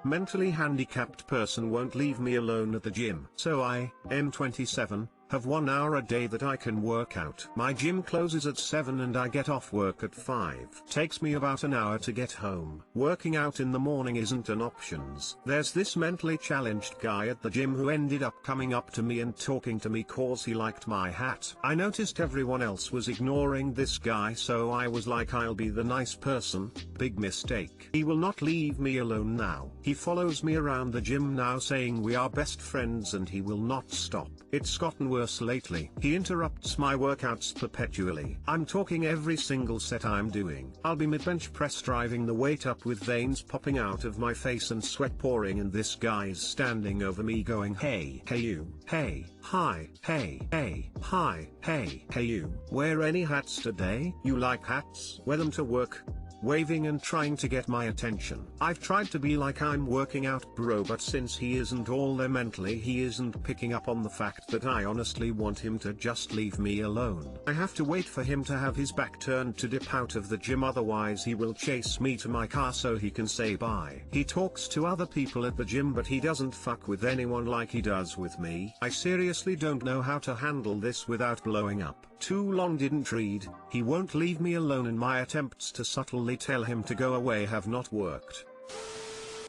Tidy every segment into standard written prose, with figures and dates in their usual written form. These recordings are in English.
mentally handicapped person won't leave me alone at the gym. So I, M27, have 1 hour a day that I can work out. My gym closes at 7 and I get off work at 5. Takes me about an hour to get home. Working out in the morning isn't an option. There's this mentally challenged guy at the gym who ended up coming up to me and talking to me cause he liked my hat. I noticed everyone else was ignoring this guy, so I was like, I'll be the nice person. Big mistake. He will not leave me alone now. He follows me around the gym now saying we are best friends and he will not stop. It's gotten worse lately. He interrupts my workouts perpetually. I'm talking every single set I'm doing. I'll be mid-bench press driving the weight up with veins popping out of my face and sweat pouring, and this guy's standing over me going, hey you, hey, hi, hey you, wear any hats today? You like hats? Wear them to work? Waving and trying to get my attention. I've tried to be like I'm working out bro, but since he isn't all there mentally, he isn't picking up on the fact that I honestly want him to just leave me alone. I have to wait for him to have his back turned to dip out of the gym, otherwise he will chase me to my car so he can say bye. He talks to other people at the gym but he doesn't fuck with anyone like he does with me. I seriously don't know how to handle this without blowing up. Too long didn't read. He won't leave me alone and my attempts to subtly tell him to go away have not worked.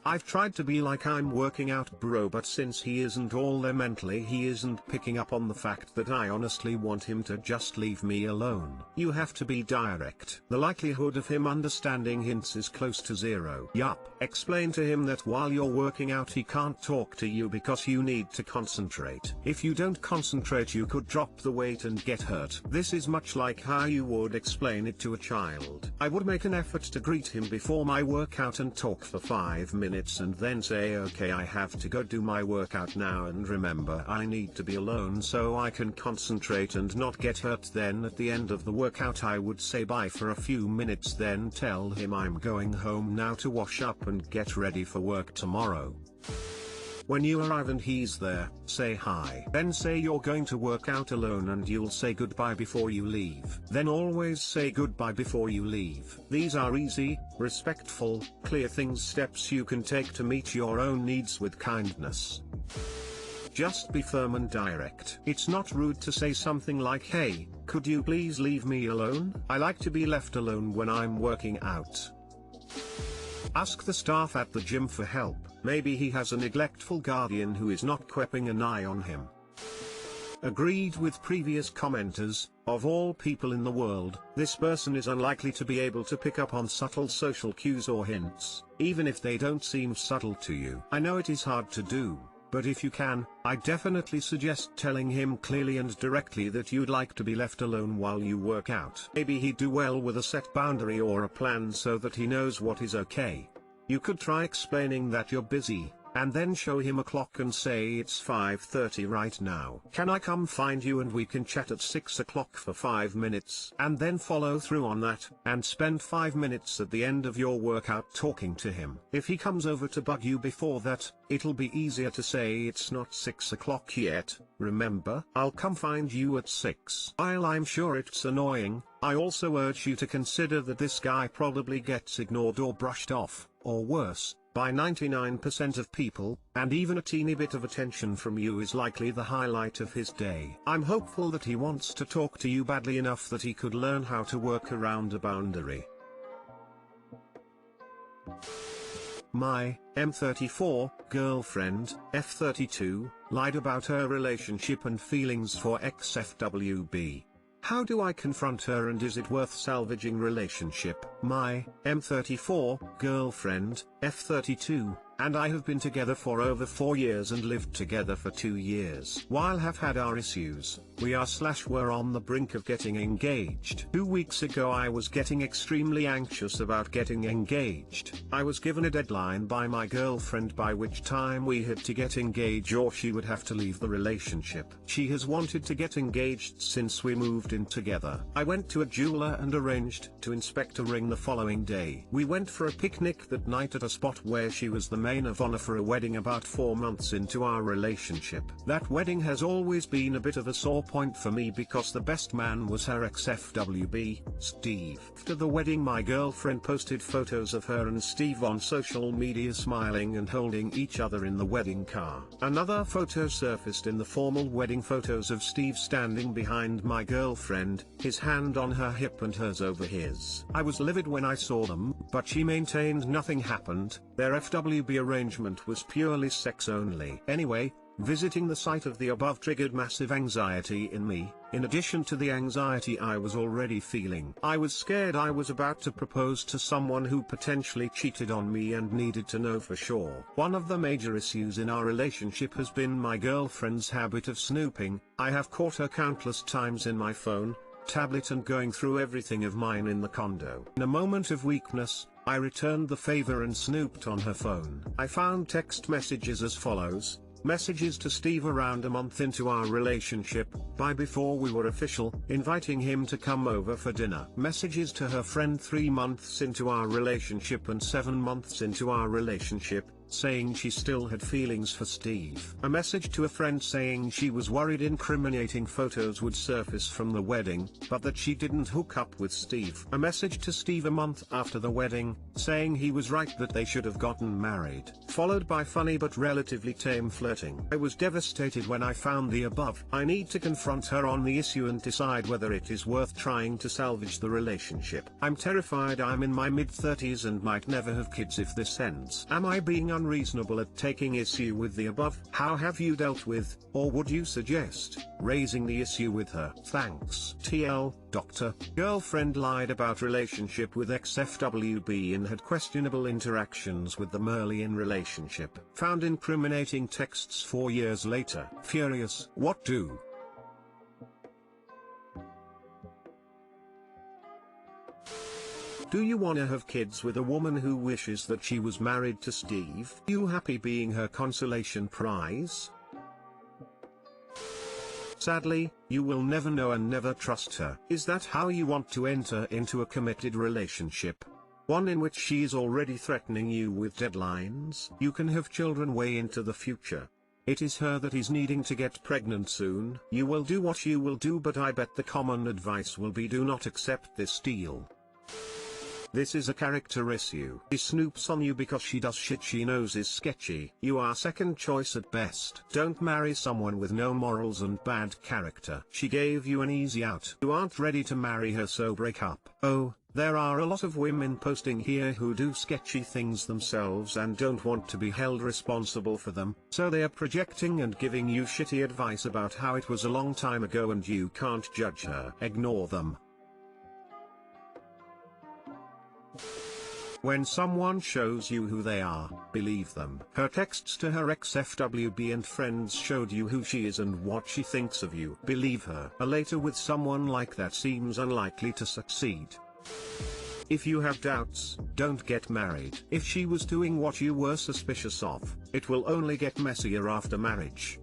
I've tried to be like I'm working out bro, but since he isn't all there mentally, he isn't picking up on the fact that I honestly want him to just leave me alone. You have to be direct. The likelihood of him understanding hints is close to 0. Yup. Explain to him that while you're working out he can't talk to you because you need to concentrate. If you don't concentrate you could drop the weight and get hurt. This is much like how you would explain it to a child. I would make an effort to greet him before my workout and talk for 5 minutes and then say, okay, I have to go do my workout now, and remember I need to be alone so I can concentrate and not get hurt. Then at the end of the workout I would say bye for a few minutes, then tell him I'm going home now to wash up and get ready for work tomorrow. When you arrive and he's there, say hi. Then say you're going to work out alone and you'll say goodbye before you leave. Then always say goodbye before you leave. These are easy, respectful, clear steps you can take to meet your own needs with kindness. Just be firm and direct. It's not rude to say something like, hey, could you please leave me alone? I like to be left alone when I'm working out. Ask the staff at the gym for help. Maybe he has a neglectful guardian who is not keeping an eye on him. Agreed with previous commenters, of all people in the world, this person is unlikely to be able to pick up on subtle social cues or hints, even if they don't seem subtle to you. I know it is hard to do, but if you can, I definitely suggest telling him clearly and directly that you'd like to be left alone while you work out. Maybe he'd do well with a set boundary or a plan so that he knows what is okay. You could try explaining that you're busy, and then show him a clock and say it's 5:30 right now. Can I come find you and we can chat at 6 o'clock for 5 minutes? And then follow through on that, and spend 5 minutes at the end of your workout talking to him. If he comes over to bug you before that, it'll be easier to say it's not 6 o'clock yet, remember, I'll come find you at 6. While I'm sure it's annoying, I also urge you to consider that this guy probably gets ignored or brushed off, or worse, by 99% of people, and even a teeny bit of attention from you is likely the highlight of his day. I'm hopeful that he wants to talk to you badly enough that he could learn how to work around a boundary. My M34 girlfriend, F32, lied about her relationship and feelings for ex-FWB. How do I confront her, and is it worth salvaging relationship? My M34 girlfriend, F32, and I have been together for over 4 years and lived together for 2 years. While have had our issues, were on the brink of getting engaged. 2 weeks ago I was getting extremely anxious about getting engaged. I was given a deadline by my girlfriend by which time we had to get engaged or she would have to leave the relationship. She has wanted to get engaged since we moved in together. I went to a jeweler and arranged to inspect a ring the following day. We went for a picnic that night at a spot where she was the maid of honor for a wedding about 4 months into our relationship. That wedding has always been a bit of a sore point for me because the best man was her ex-FWB, Steve. After the wedding, my girlfriend posted photos of her and Steve on social media smiling and holding each other in the wedding car. Another photo surfaced in the formal wedding photos of Steve standing behind my girlfriend, his hand on her hip and hers over his. I was livid when I saw them, but she maintained nothing happened. Their FWB arrangement was purely sex only. Anyway, visiting the site of the above triggered massive anxiety in me, in addition to the anxiety I was already feeling. I was scared I was about to propose to someone who potentially cheated on me and needed to know for sure. One of the major issues in our relationship has been my girlfriend's habit of snooping. I have caught her countless times in my phone, tablet and going through everything of mine in the condo. In a moment of weakness, I returned the favor and snooped on her phone. I found text messages as follows. Messages to Steve around a month into our relationship, by before we were official, inviting him to come over for dinner. Messages to her friend 3 months into our relationship and 7 months into our relationship, saying she still had feelings for Steve. A message to a friend saying she was worried incriminating photos would surface from the wedding, but that she didn't hook up with Steve. A message to Steve a month after the wedding, saying he was right that they should have gotten married. Followed by funny but relatively tame flirting. I was devastated when I found the above. I need to confront her on the issue and decide whether it is worth trying to salvage the relationship. I'm terrified I'm in my mid-30s and might never have kids if this ends. Am I being unreasonable at taking issue with the above? How have you dealt with, or would you suggest, raising the issue with her? Thanks. TL, Doctor. Girlfriend lied about relationship with ex-FWB and had questionable interactions with them early in relationship. Found incriminating texts 4 years later. Furious. What do? Do you wanna have kids with a woman who wishes that she was married to Steve? You happy being her consolation prize? Sadly, you will never know and never trust her. Is that how you want to enter into a committed relationship? One in which she is already threatening you with deadlines? You can have children way into the future. It is her that is needing to get pregnant soon. You will do what you will do, but I bet the common advice will be do not accept this deal. This is a character issue. She snoops on you because she does shit she knows is sketchy. You are second choice at best. Don't marry someone with no morals and bad character. She gave you an easy out. You aren't ready to marry her, so break up. Oh, there are a lot of women posting here who do sketchy things themselves and don't want to be held responsible for them, so they are projecting and giving you shitty advice about how it was a long time ago and you can't judge her. Ignore them. When someone shows you who they are, believe them. Her texts to her ex-FWB and friends showed you who she is and what she thinks of you. Believe her. A later with someone like that seems unlikely to succeed. If you have doubts, don't get married. If she was doing what you were suspicious of, it will only get messier after marriage.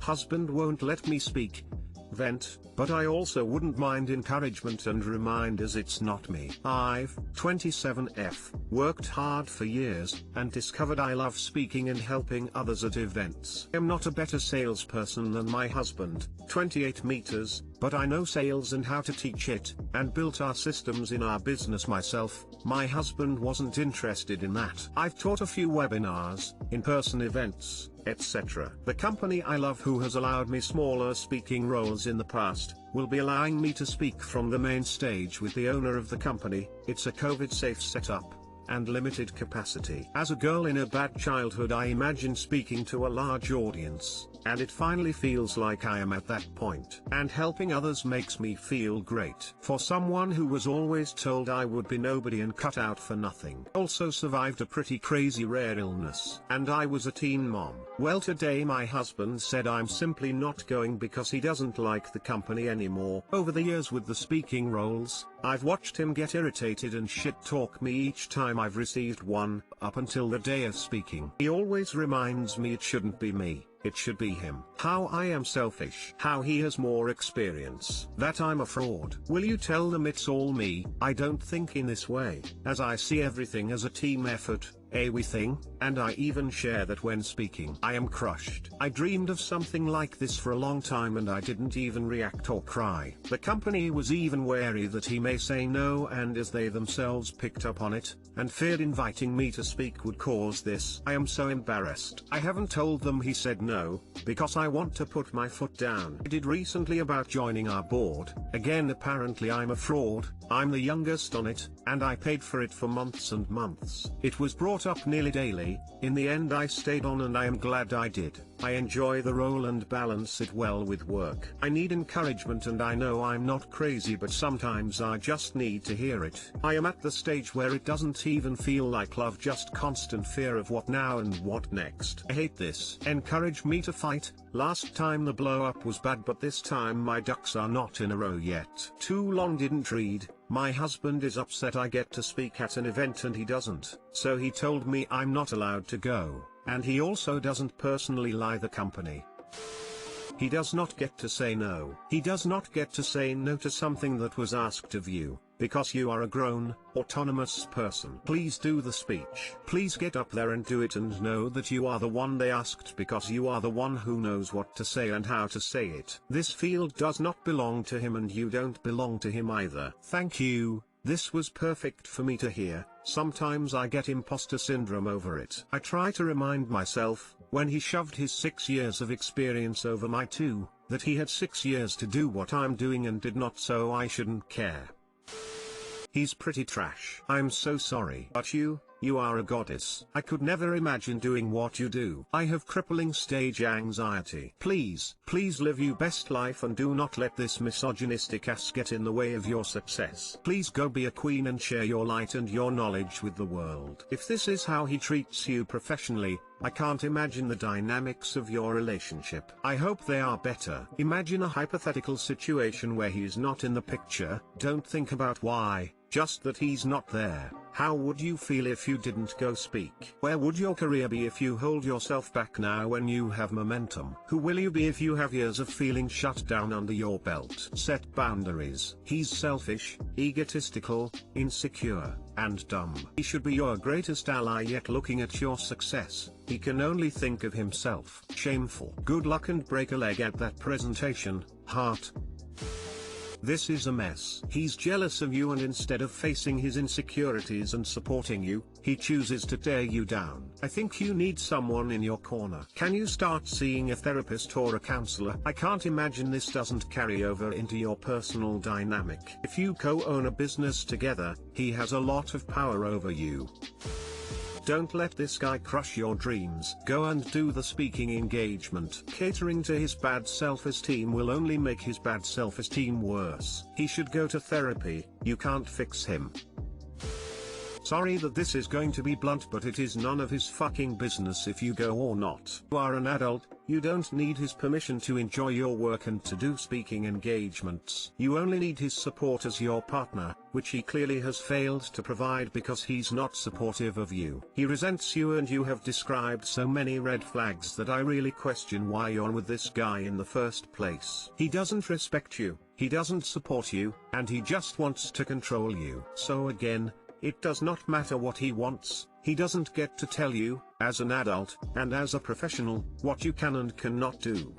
Husband won't let me speak. Vent, but I also wouldn't mind encouragement and reminders. It's not me. I've, 27F, worked hard for years, and discovered I love speaking and helping others at events. I'm not a better salesperson than my husband, 28 meters, but I know sales and how to teach it, and built our systems in our business myself. My husband wasn't interested in that. I've taught a few webinars, in-person events, etc. The company I love, who has allowed me smaller speaking roles in the past, will be allowing me to speak from the main stage with the owner of the company. It's a COVID-safe setup, and limited capacity. As a girl in a bad childhood, I imagine speaking to a large audience, and it finally feels like I am at that point. And helping others makes me feel great. For someone who was always told I would be nobody and cut out for nothing. Also survived a pretty crazy rare illness. And I was a teen mom. Well, today my husband said I'm simply not going because he doesn't like the company anymore. Over the years with the speaking roles, I've watched him get irritated and shit talk me each time I've received one, up until the day of speaking. He always reminds me it shouldn't be me, it should be him. How I am selfish. How he has more experience. That I'm a fraud. Will you tell them it's all me? I don't think in this way, as I see everything as a team effort. a we thing, and I even share that when speaking. I am crushed. I dreamed of something like this for a long time and I didn't even react or cry. The company was even wary that he may say no, and as they themselves picked up on it, and feared inviting me to speak would cause this. I am so embarrassed. I haven't told them he said no, because I want to put my foot down. I did recently about joining our board. Again, apparently I'm a fraud. I'm the youngest on it, and I paid for it for months and months. It was brought up nearly daily. In the end I stayed on and I am glad I did. I enjoy the role and balance it well with work. I need encouragement and I know I'm not crazy, but sometimes I just need to hear it. I am at the stage where it doesn't even feel like love, just constant fear of what now and what next. I hate this. Encourage me to fight. Last time the blow up was bad, but this time my ducks are not in a row yet. Too long didn't read. My husband is upset I get to speak at an event and he doesn't, so he told me I'm not allowed to go, and he also doesn't personally lie the company. He does not get to say no. He does not get to say no to something that was asked of you, because you are a grown, autonomous person. Please do the speech. Please get up there and do it, and know that you are the one they asked, because you are the one who knows what to say and how to say it. This field does not belong to him and you don't belong to him either. Thank you. This was perfect for me to hear. Sometimes I get imposter syndrome over it. I try to remind myself, when he shoved his 6 years of experience over my 2, that he had 6 years to do what I'm doing and did not, so I shouldn't care. He's pretty trash. I'm so sorry. But you are a goddess. I could never imagine doing what you do. I have crippling stage anxiety. Please live your best life and do not let this misogynistic ass get in the way of your success. Please go be a queen and share your light and your knowledge with the world. If this is how he treats you professionally, I can't imagine the dynamics of your relationship. I hope they are better. Imagine a hypothetical situation where he's not in the picture. Don't think about why, just that he's not there. How would you feel if you didn't go speak? Where would your career be if you hold yourself back now when you have momentum? Who will you be if you have years of feeling shut down under your belt? Set boundaries. He's selfish, egotistical, insecure, and dumb. He should be your greatest ally, yet looking at your success, he can only think of himself. Shameful. Good luck and break a leg at that presentation, heart. This is a mess. He's jealous of you, and instead of facing his insecurities and supporting you, he chooses to tear you down. I think you need someone in your corner. Can you start seeing a therapist or a counselor? I can't imagine this doesn't carry over into your personal dynamic. If you co-own a business together, he has a lot of power over you. Don't let this guy crush your dreams. Go and do the speaking engagement. Catering to his bad self-esteem will only make his bad self-esteem worse. He should go to therapy. You can't fix him. Sorry that this is going to be blunt, but it is none of his fucking business if you go or not. You are an adult, you don't need his permission to enjoy your work and to do speaking engagements. You only need his support as your partner, which he clearly has failed to provide because he's not supportive of you. He resents you, and you have described so many red flags that I really question why you're with this guy in the first place. He doesn't respect you, he doesn't support you, and he just wants to control you. So again, it does not matter what he wants. He doesn't get to tell you, as an adult, and as a professional, what you can and cannot do.